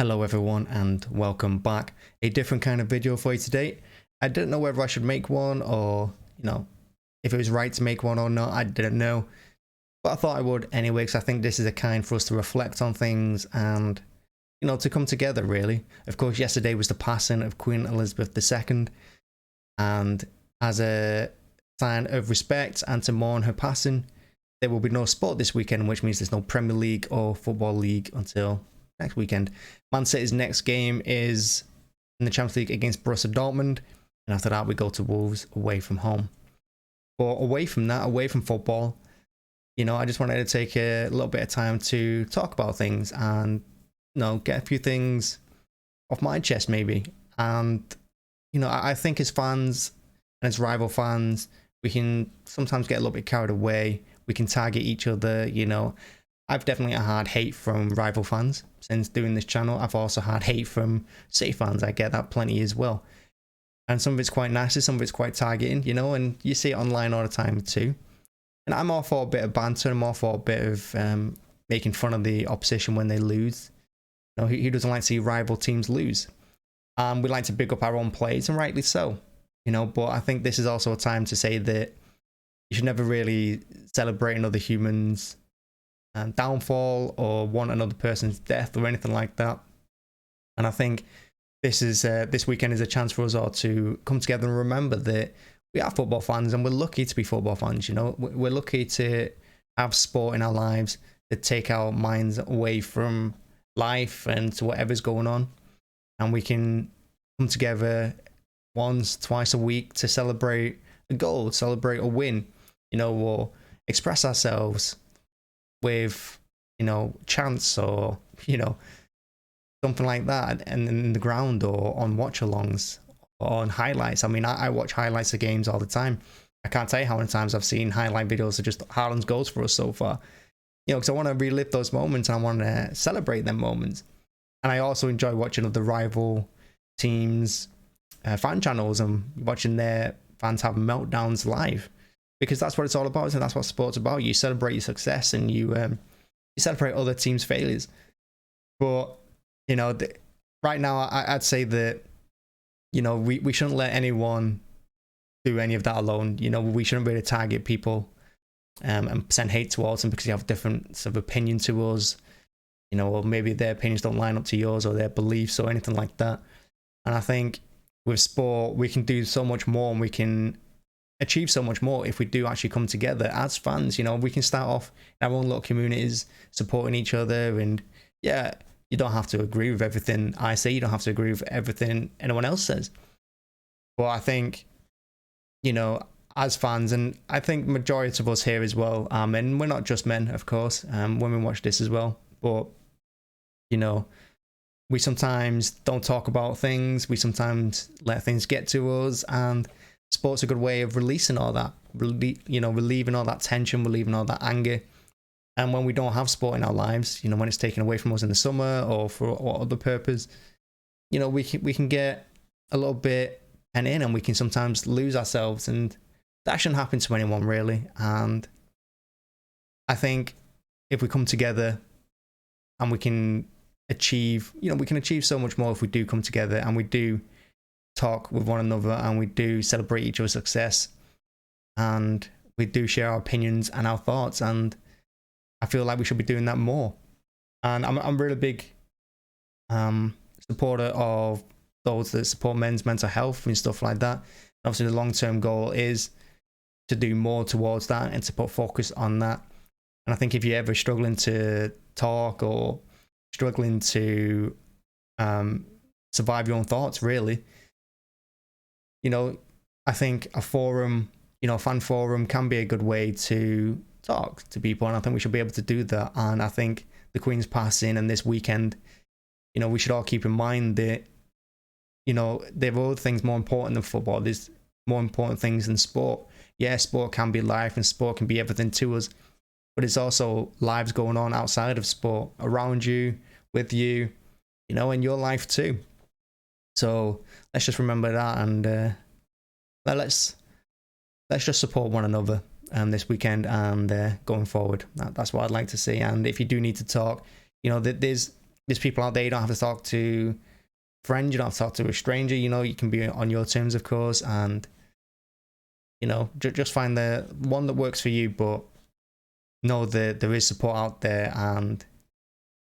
Hello everyone and welcome back. A different kind of video for you today. I didn't know whether I should make one or, if it was right to make one or not. I didn't know. But I thought I would anyway, because I think this is a kind for us to reflect on things and, to come together really. Of course, yesterday was the passing of Queen Elizabeth II. And as a sign of respect and to mourn her passing, there will be no sport this weekend, which means there's no Premier League or Football League until next weekend. Man City's next game is in the Champions League against Borussia Dortmund, and after that we go to Wolves away from home. But away from that, away from football, I just wanted to take a little bit of time to talk about things and get a few things off my chest maybe. And I think as fans and as rival fans, we can sometimes get a little bit carried away. We can target each other. I've definitely had hate from rival fans since doing this channel. I've also had hate from City fans. I get that plenty as well. And some of it's quite nasty, some of it's quite targeting, and you see it online all the time too. And I'm all for a bit of banter. I'm all for a bit of making fun of the opposition when they lose. Who doesn't like to see rival teams lose? We like to big up our own players, and rightly so. But I think this is also a time to say that you should never really celebrate another human's downfall or want another person's death or anything like that. And I think this weekend is a chance for us all to come together and remember that we are football fans and we're lucky to be football fans. We're lucky to have sport in our lives to take our minds away from life and to whatever's going on, and we can come together once, twice a week to celebrate a goal, celebrate a win, or express ourselves with chants or something like that, and in the ground or on watchalongs or on highlights. I mean, I watch highlights of games all the time. I can't tell you how many times I've seen highlight videos of just Haaland's goals for us so far, because I want to relive those moments and I want to celebrate them moments. And I also enjoy watching other rival teams fan channels and watching their fans have meltdowns live, because that's what it's all about, and that's what sport's about. You celebrate your success and you celebrate other teams' failures. But right now I'd say that we shouldn't let anyone do any of that alone. We shouldn't really target people and send hate towards them because they have different sort of opinion to us, or maybe their opinions don't line up to yours or their beliefs or anything like that. And I think with sport we can do so much more, and we can achieve so much more if we do actually come together as fans. We can start off in our own little communities supporting each other, and yeah, you don't have to agree with everything I say, you don't have to agree with everything anyone else says, but I think as fans, and I think majority of us here as well, and we're not just men, of course, women watch this as well, but we sometimes don't talk about things, we sometimes let things get to us, and sport's a good way of releasing all that, relieving all that tension, relieving all that anger. And when we don't have sport in our lives, when it's taken away from us in the summer or for what other purpose, we can get a little bit pent in, and we can sometimes lose ourselves, and that shouldn't happen to anyone really. And I think if we come together and we can achieve, we can achieve so much more if we do come together and we do talk with one another and we do celebrate each other's success and we do share our opinions and our thoughts. And I feel like we should be doing that more. And I'm really big supporter of those that support men's mental health and stuff like that. Obviously the long-term goal is to do more towards that and to put focus on that. And I think if you're ever struggling to talk or struggling to survive your own thoughts really, I think a forum, a fan forum can be a good way to talk to people, and I think we should be able to do that. And I think the Queen's passing and this weekend, we should all keep in mind that there are other things more important than football. There's more important things than sport. Yeah, sport can be life and sport can be everything to us, but it's also lives going on outside of sport, around you, with you, in your life too. So let's just remember that, and let's just support one another this weekend and going forward. That's what I'd like to see. And if you do need to talk, there's people out there you don't have to talk to friends, you don't have to talk to a stranger, you know, you can be on your terms, of course, and, you know, just find the one that works for you, but know that there is support out there, and,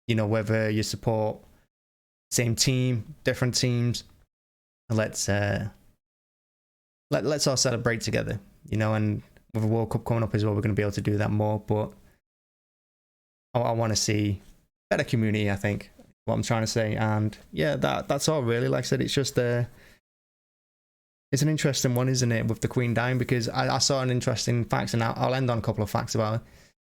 you know, whether you support same team, different teams, let's all celebrate together, you know, and with the World Cup coming up as well, we're going to be able to do that more, but I want to see better community, I think, what I'm trying to say. And yeah, that's all really. Like I said, it's just it's an interesting one, isn't it, with the Queen dying, because I saw an interesting fact, and I'll end on a couple of facts about her.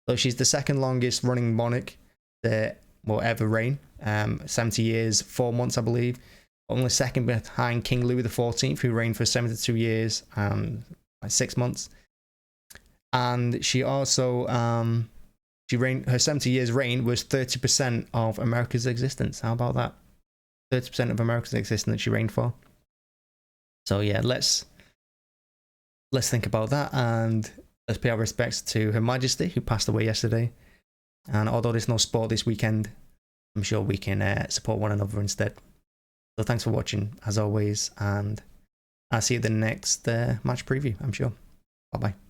So she's the second longest running monarch that will ever reign, 70 years 4 months, I believe, only second behind King Louis XIV, who reigned for 72 years and 6 months. And she also she reigned, her 70 years reign was 30% of America's existence. How about that? 30% of America's existence that she reigned for. So yeah, let's think about that, and let's pay our respects to Her Majesty, who passed away yesterday. And although there's no sport this weekend, I'm sure we can support one another instead. So thanks for watching, as always, and I'll see you at the next match preview, I'm sure. Bye-bye.